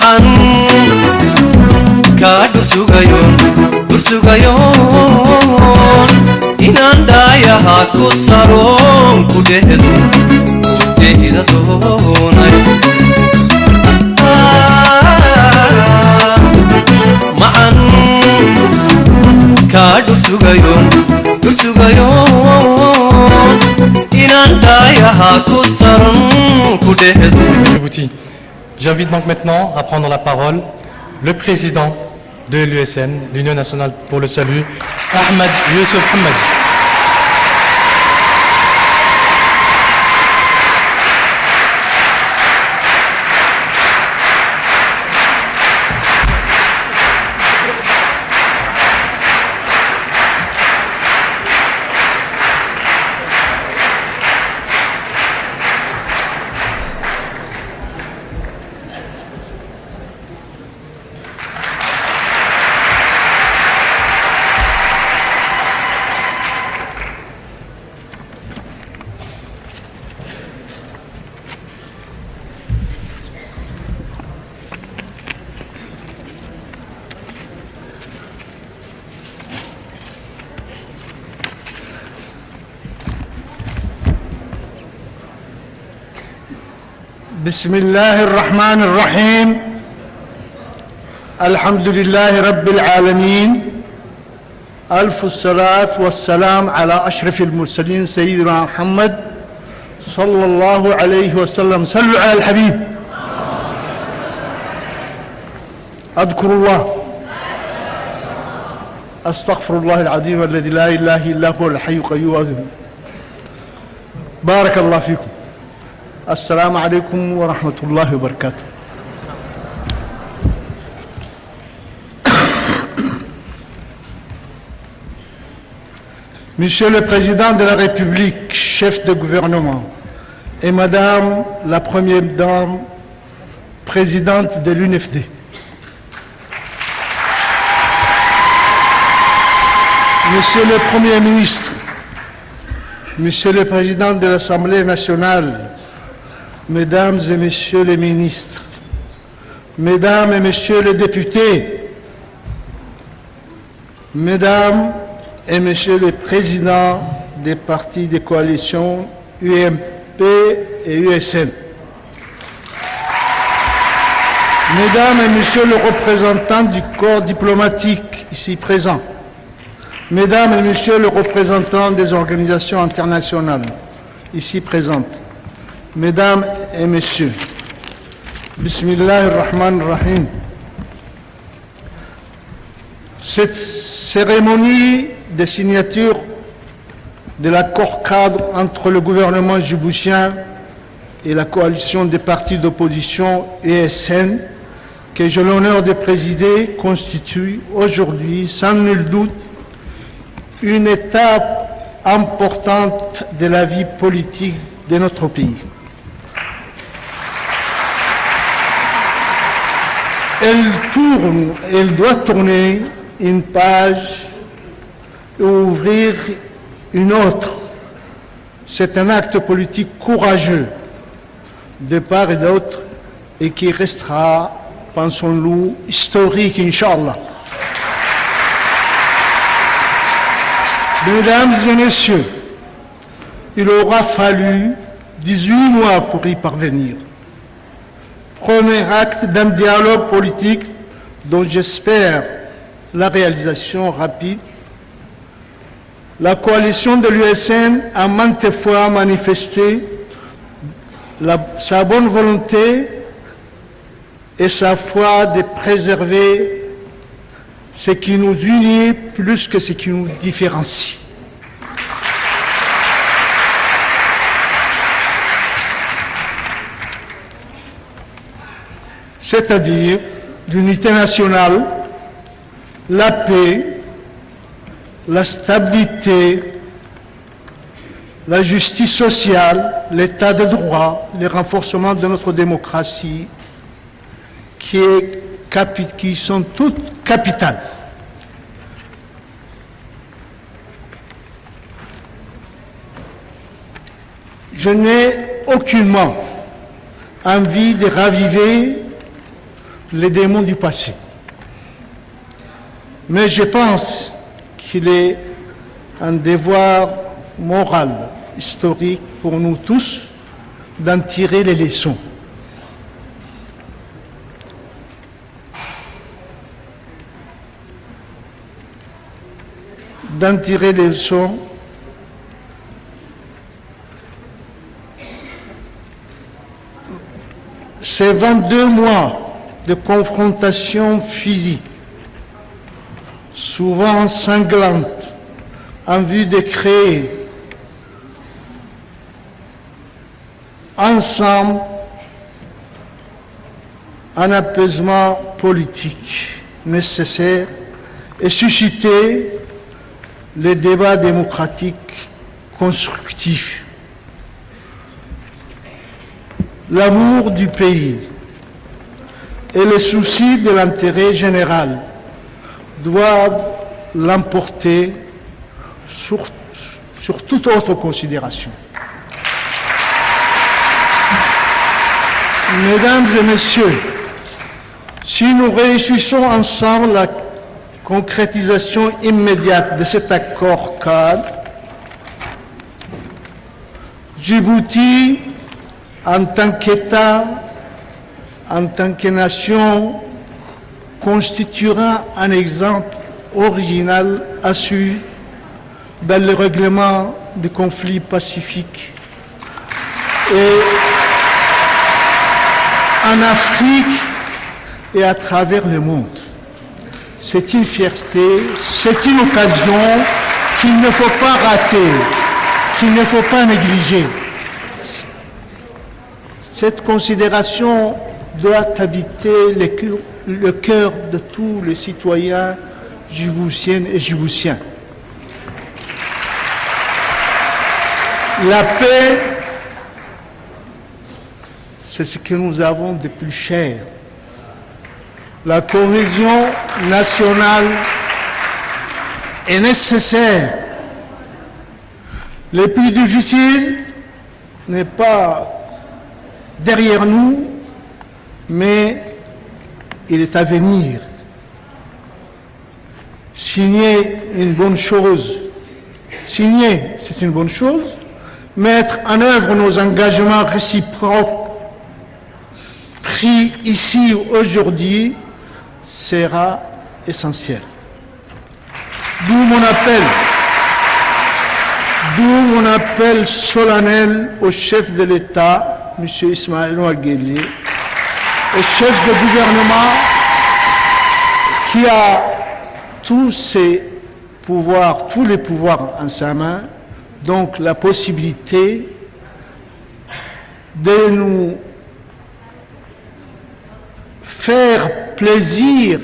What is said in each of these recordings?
معن كادو سوغايون إنان دايا هاكو سارون كده دوناي معن كادو سوغايون إنان دايا هاكو سارون كده Djibouti. J'invite donc maintenant à prendre la parole le président de l'USN, l'Union nationale pour le salut, Ahmed Youssouf Hamad. بسم الله الرحمن الرحيم الحمد لله رب العالمين ألف الصلاة والسلام على أشرف المرسلين سيدنا محمد صلى الله عليه وسلم صلوا على الحبيب أذكر الله أستغفر الله العظيم الذي لا إله إلا هو الحي القيوم بارك الله فيكم السلام عليكم ورحمة الله وبركاته. Monsieur le Président de la République, chef de gouvernement, et Madame la Première Dame, présidente de l'UNFD, Monsieur le Premier ministre, Monsieur le Président de l'Assemblée nationale, Mesdames et Messieurs les ministres, Mesdames et Messieurs les députés, Mesdames et Messieurs les présidents des partis de coalition UMP et USN, Mesdames et Messieurs les représentants du corps diplomatique ici présents, Mesdames et Messieurs les représentants des organisations internationales ici présentes, Mesdames et Messieurs, Bismillahirrahmanirrahim. Cette cérémonie de signature de l'accord cadre entre le gouvernement djiboutien et la coalition des partis d'opposition ESN, que j'ai l'honneur de présider, constitue aujourd'hui, sans nul doute, une étape importante de la vie politique de notre pays. Elle doit tourner une page et ouvrir une autre. C'est un acte politique courageux de part et d'autre et qui restera, pensons-nous, historique, Inch'Allah. Mesdames et messieurs, il aura fallu 18 mois pour y parvenir. Premier acte d'un dialogue politique dont j'espère la réalisation rapide. La coalition de l'USN a maintes fois manifesté sa bonne volonté et sa foi de préserver ce qui nous unit plus que ce qui nous différencie. C'est-à-dire l'unité nationale, la paix, la stabilité, la justice sociale, l'état de droit, le renforcement de notre démocratie, qui sont toutes capitales. Je n'ai aucunement envie de raviver les démons du passé. Mais je pense qu'il est un devoir moral, historique pour nous tous d'en tirer les leçons. D'en tirer les leçons. Ces 22 mois de confrontation physique, souvent sanglante, en vue de créer ensemble un apaisement politique nécessaire et susciter les débats démocratiques constructifs. L'amour du pays et le souci de l'intérêt général doivent l'emporter sur toute autre considération. Mesdames et messieurs, si nous réussissons ensemble la concrétisation immédiate de cet accord cadre, Djibouti, en tant qu'État, en tant que nation, constituera un exemple original à suivre dans le règlement des conflits pacifiques et en Afrique et à travers le monde. C'est une fierté, c'est une occasion qu'il ne faut pas rater, qu'il ne faut pas négliger. Cette considération doit habiter le cœur de tous les citoyens djiboutiennes et djiboutiens. La paix, c'est ce que nous avons de plus cher. La cohésion nationale est nécessaire. Le plus difficile n'est pas derrière nous, mais il est à venir. Signer une bonne chose. Signer, c'est une bonne chose. Mettre en œuvre nos engagements réciproques pris ici aujourd'hui sera essentiel. D'où mon appel solennel au chef de l'État, M. Ismaël Omar Guelleh, et chef de gouvernement qui a tous les pouvoirs en sa main, donc la possibilité de nous faire plaisir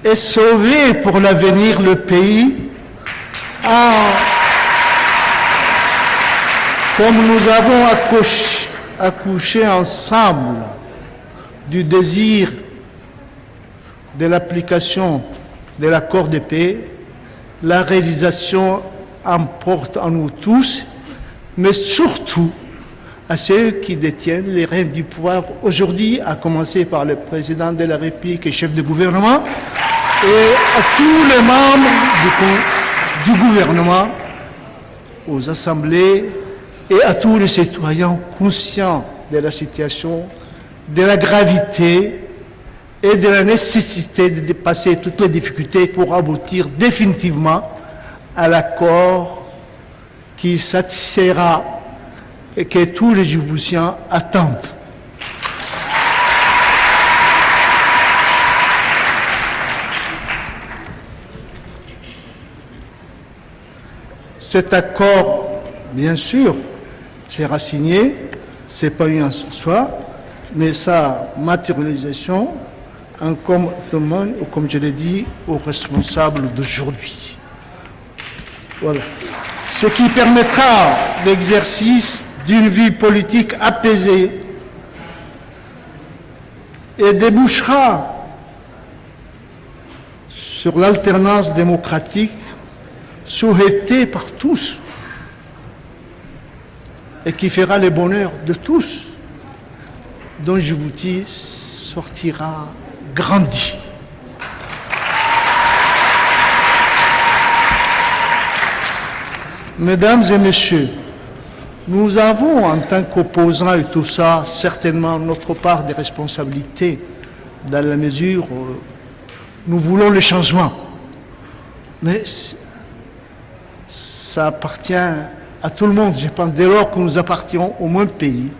et sauver pour l'avenir le pays comme nous avons accouché ensemble du désir de l'application de l'accord de paix, la réalisation importe à nous tous, mais surtout à ceux qui détiennent les rênes du pouvoir aujourd'hui, à commencer par le président de la République et chef de gouvernement, et à tous les membres du gouvernement, aux assemblées et à tous les citoyens conscients de la situation, de la gravité et de la nécessité de dépasser toutes les difficultés pour aboutir définitivement à l'accord qui satisfera et que tous les Djiboutiens attendent. Cet accord, bien sûr, sera signé, ce n'est pas une en soi, mais sa matérialisation en commun, comme je l'ai dit, aux responsables d'aujourd'hui. Voilà. Ce qui permettra l'exercice d'une vie politique apaisée et débouchera sur l'alternance démocratique souhaitée par tous et qui fera le bonheur de tous, dont Djibouti sortira grandi. Mesdames et messieurs, nous avons, en tant qu'opposants et tout ça, certainement notre part des responsabilités, dans la mesure où nous voulons le changement. Mais ça appartient à tout le monde, je pense, dès lors que nous appartenons au même pays,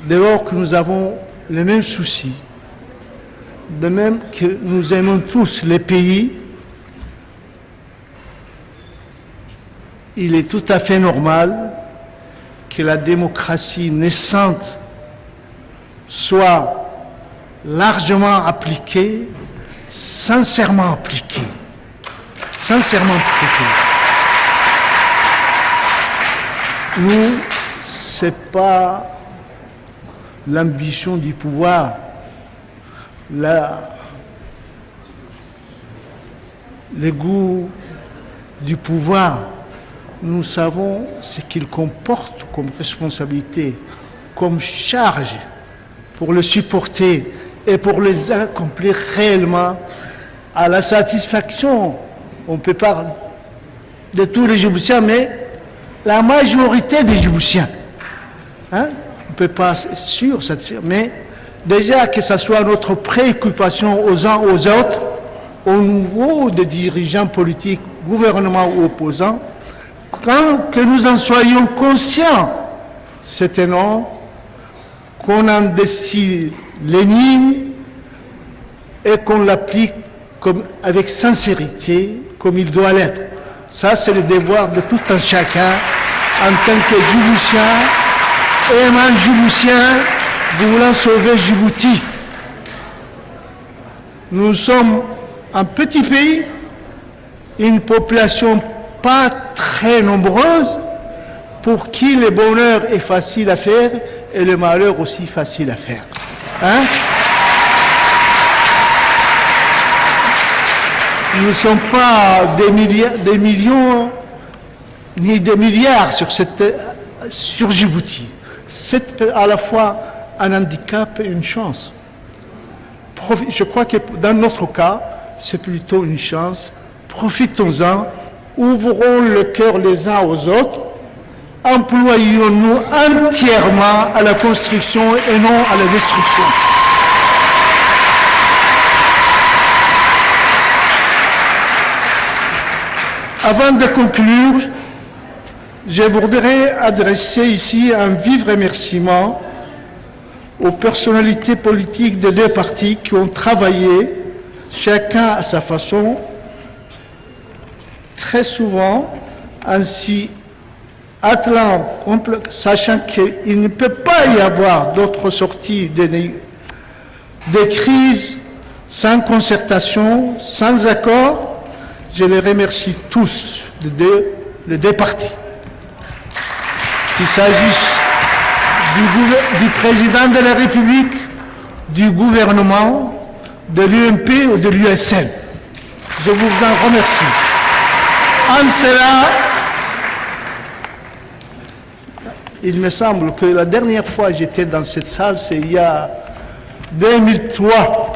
dès lors que nous avons les mêmes soucis, de même que nous aimons tous les pays, il est tout à fait normal que la démocratie naissante soit largement appliquée, sincèrement appliquée. Sincèrement appliquée. Nous, ce n'est pas l'ambition du pouvoir, le goût du pouvoir. Nous savons ce qu'il comporte comme responsabilité, comme charge pour le supporter et pour les accomplir réellement à la satisfaction. On ne peut pas de tous les Djiboutiens, mais la majorité des Djiboutiens. Hein? On ne peut pas être sûr, mais déjà que ce soit notre préoccupation aux uns aux autres, au niveau des dirigeants politiques, gouvernements ou opposants, que nous en soyons conscients, c'est énorme, qu'on en décide l'énigme et qu'on l'applique avec sincérité, comme il doit l'être. Ça, c'est le devoir de tout un chacun, en tant que Djiboutien, aimant Djiboutien, voulant sauver Djibouti. Nous sommes un petit pays, une population pas très nombreuse, pour qui le bonheur est facile à faire et le malheur aussi facile à faire. Hein? Nous ne sommes pas des millions ni des milliards sur Djibouti. C'est à la fois un handicap et une chance. Je crois que dans notre cas, c'est plutôt une chance. Profitons-en, ouvrons le cœur les uns aux autres, employons-nous entièrement à la construction et non à la destruction. Avant de conclure, je voudrais adresser ici un vif remerciement aux personnalités politiques des deux partis qui ont travaillé, chacun à sa façon, très souvent, ainsi attelant, sachant qu'il ne peut pas y avoir d'autre sortie des crises sans concertation, sans accord. Je les remercie tous, les deux partis. Qu'il s'agisse du président de la République, du gouvernement, de l'UMP ou de l'USN. Je vous en remercie. En cela, il me semble que la dernière fois que j'étais dans cette salle, c'est il y a 2003,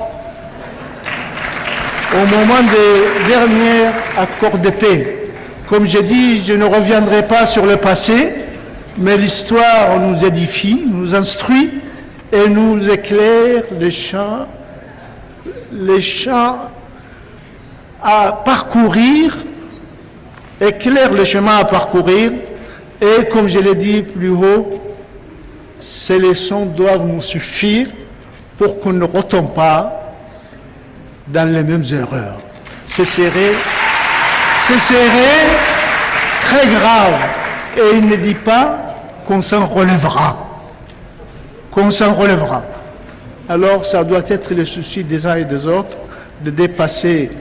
au moment des derniers accords de paix. Comme j'ai dit, je ne reviendrai pas sur le passé, mais l'histoire nous édifie, nous instruit et nous éclaire les champs à parcourir, éclaire le chemin à parcourir, et comme je l'ai dit plus haut, ces leçons doivent nous suffire pour qu'on ne retombe pas dans les mêmes erreurs. Ce serait très grave. Et il ne dit pas qu'on s'en relèvera. Qu'on s'en relèvera. Alors ça doit être le souci des uns et des autres de dépasser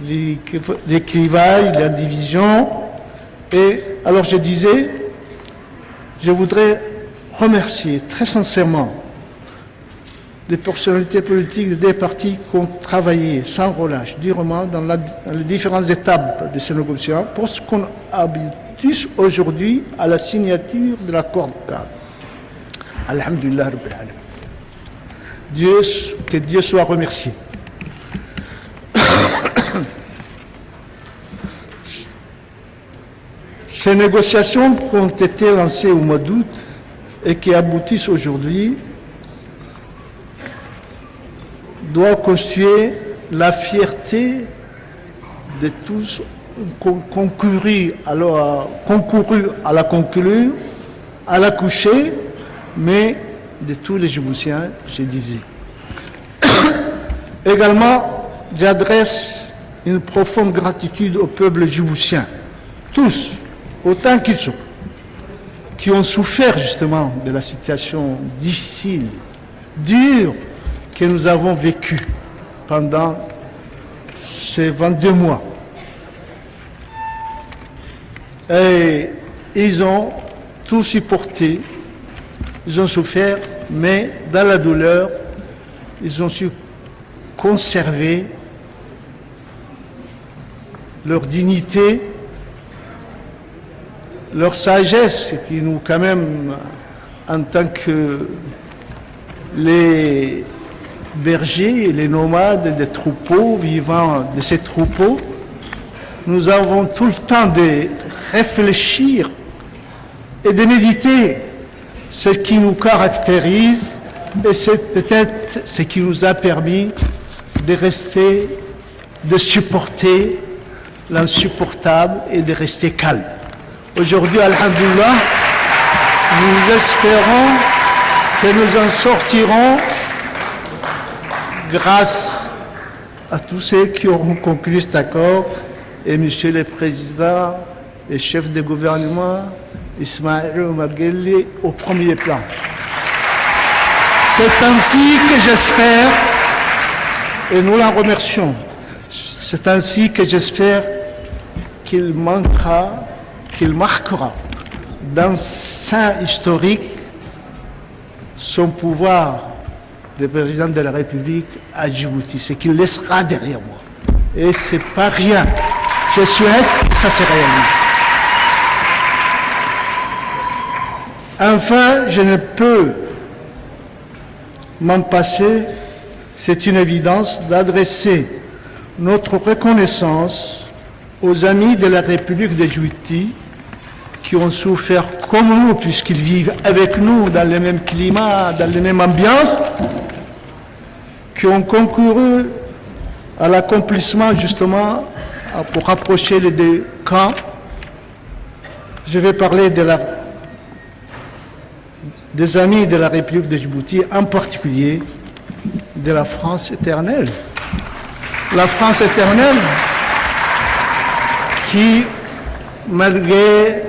les clivages, la division. Et alors je disais, je voudrais remercier très sincèrement les personnalités politiques des deux partis qui ont travaillé sans relâche, durement, dans les différentes étapes de ces négociations pour ce qu'on aboutit aujourd'hui à la signature de l'accord de cadre. Alhamdulillah Rabbil Alamin. Que Dieu soit remercié. Ces négociations qui ont été lancées au mois d'août et qui aboutissent aujourd'hui doivent constituer la fierté de tous concouru à la conclure, à la coucher, mais de tous les Djiboutiens, je disais. Également, j'adresse une profonde gratitude au peuple djiboutien, tous, autant qu'ils sont, qui ont souffert justement de la situation difficile, dure, que nous avons vécue pendant ces 22 mois. Et ils ont tout supporté, ils ont souffert, mais dans la douleur, ils ont su conserver leur dignité, leur sagesse, qui nous, quand même, en tant que les bergers et les nomades des troupeaux, vivant de ces troupeaux, nous avons tout le temps de réfléchir et de méditer ce qui nous caractérise, et c'est peut-être ce qui nous a permis de rester, de supporter l'insupportable et de rester calme. Aujourd'hui, alhamdoulilah, nous espérons que nous en sortirons grâce à tous ceux qui auront conclu cet accord, et Monsieur le Président et chef de gouvernement, Ismaël Omar Guelleh, au premier plan. C'est ainsi que j'espère, et nous l'en remercions, c'est ainsi que j'espère qu'il marquera dans sa historique son pouvoir de président de la République à Djibouti, ce qu'il laissera derrière moi. Et c'est pas rien. Je souhaite que ça se réalise. Enfin, je ne peux m'en passer, c'est une évidence, d'adresser notre reconnaissance aux amis de la République de Djibouti qui ont souffert comme nous, puisqu'ils vivent avec nous dans le même climat, dans la même ambiance, qui ont concouru à l'accomplissement justement pour rapprocher les deux camps. Je vais parler des amis de la République de Djibouti, en particulier de la France éternelle. La France éternelle qui, malgré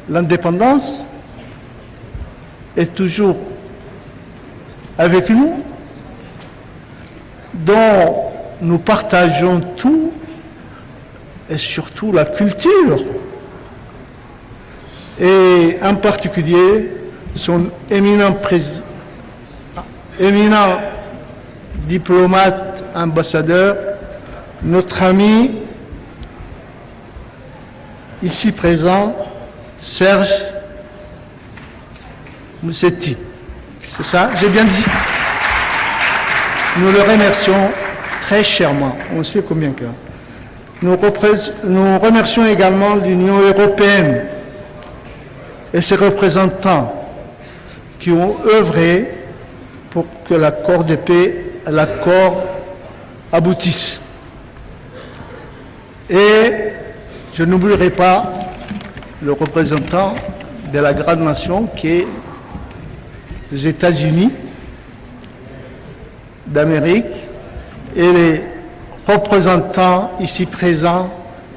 l'indépendance, est toujours avec nous, dont nous partageons tout, et surtout la culture, et en particulier son éminent diplomate, ambassadeur, notre ami ici présent, Serge Moussetti. C'est ça, j'ai bien dit. Nous le remercions très chèrement. On sait combien que. Nous remercions également l'Union européenne et ses représentants qui ont œuvré pour que l'accord de paix, l'accord aboutisse. Et je n'oublierai pas le représentant de la grande nation qui est les États-Unis d'Amérique et les représentants ici présents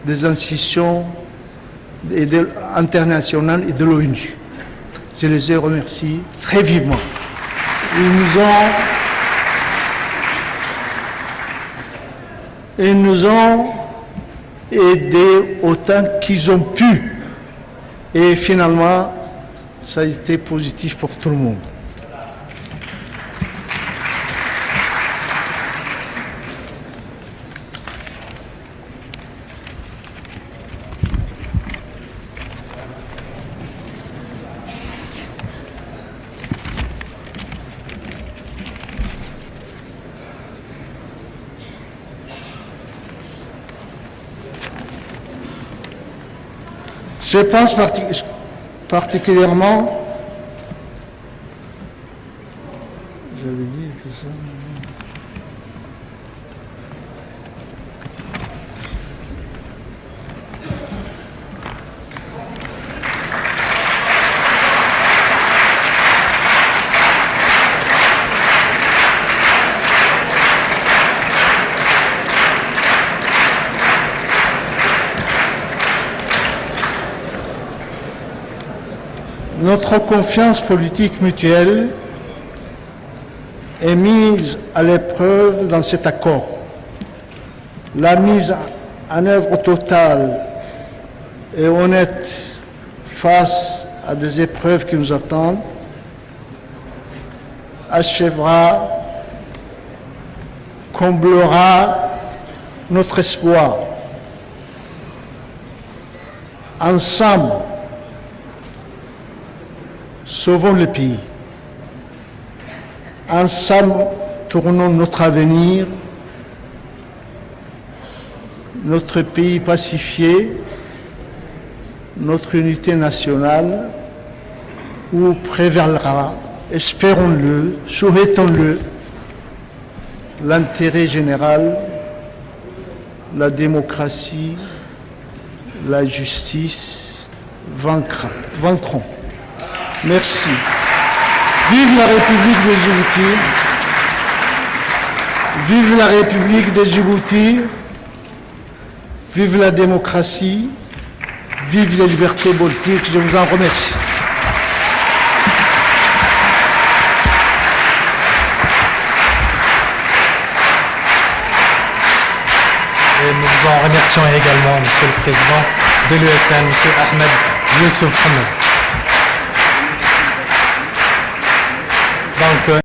des institutions internationales et de l'ONU. Je les ai remerciés très vivement. Ils nous ont aidés autant qu'ils ont pu. Et finalement, ça a été positif pour tout le monde. Je pense particulièrement... J'avais dit tout ça. Notre confiance politique mutuelle est mise à l'épreuve dans cet accord. La mise en œuvre totale et honnête face à des épreuves qui nous attendent achèvera, comblera notre espoir. Ensemble, sauvons le pays. Ensemble, tournons notre avenir, notre pays pacifié, notre unité nationale, où prévalera, espérons-le, souhaitons-le, l'intérêt général, la démocratie, la justice vaincront. Merci. Vive la République de Djibouti. Vive la République de Djibouti. Vive la démocratie. Vive les libertés politiques. Je vous en remercie. Et nous vous en remercions également, Monsieur le Président de l'USN, Monsieur Ahmed Youssouf Hammed. Donc,